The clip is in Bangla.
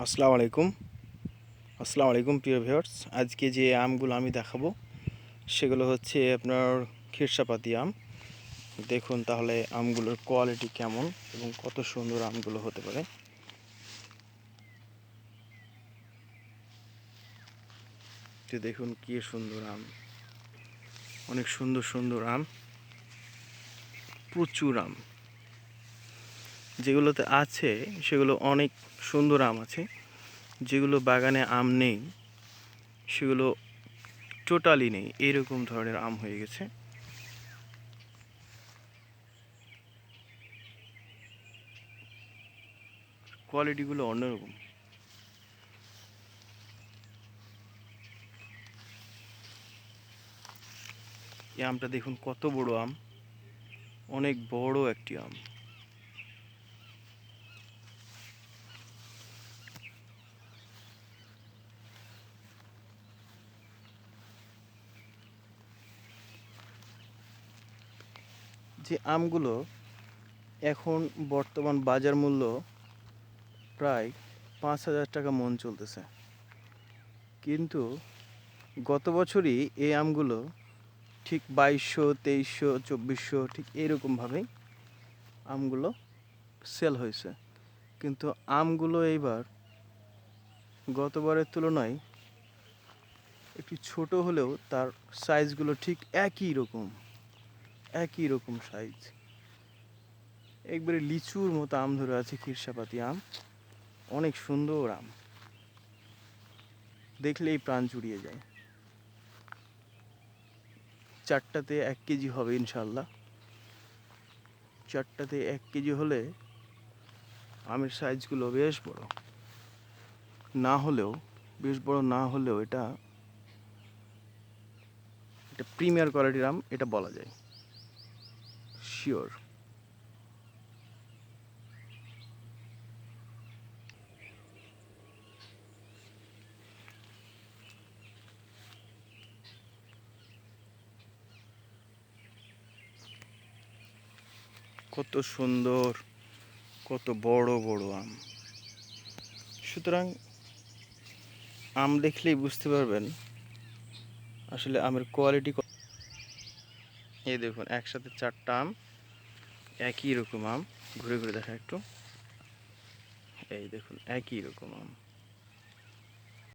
আসসালামু আলাইকুম। প্রিয় ভিউয়ার্স, আজকে যে আমগুলো আমি দেখাবো সেগুলো হচ্ছে আপনার ক্ষীরসাপাতি আম। দেখুন তাহলে আমগুলোর কোয়ালিটি কেমন এবং কত সুন্দর আমগুলো হতে পারে। তো দেখুন কি সুন্দর আম, অনেক সুন্দর সুন্দর আম, প্রচুর আম যেগুলোতে আছে সেগুলো অনেক সুন্দর আম আছে। যেগুলো বাগানে আম নেই সেগুলো টোটালি নেই, এরকম ধরনের আম হয়ে গেছে। কোয়ালিটিগুলো অন্যরকম। এই আমটা দেখুন কত বড় আম, অনেক বড় একটি আম। যে আমগুলো এখন বর্তমান বাজার মূল্য প্রায় 5,000 টাকা মন চলতেছে, কিন্তু গত বছরই এই আমগুলো ঠিক 2200, 2300, 2400 ঠিক এরকমভাবেই আমগুলো সেল হয়েছে। কিন্তু আমগুলো এইবার গতবারের তুলনায় একটু ছোট হলেও তার সাইজগুলো ঠিক একই রকম সাইজ। একবারে লিচুর মতো আম ধরে আছে, ক্ষীরসাপাতি আম, অনেক সুন্দর আম, দেখলেই প্রাণ জুড়িয়ে যায়। চারটাতে 1 কেজি হবে ইনশাল্লাহ। চারটাতে 1 কেজি হলে আমের সাইজগুলো বেশ বড় না হলেও এটা প্রিমিয়ার কোয়ালিটির আম, এটা বলা যায় শিওর। কত সুন্দর, কত বড় বড় আম। সুতরাং আম দেখলেই বুঝতে পারবেন আসলে আমের কোয়ালিটি। এই দেখুন একসাথে 4টা আম, একই রকম আম। ঘুরে ঘুরে দেখা একটু, এই দেখুন একই রকম আম।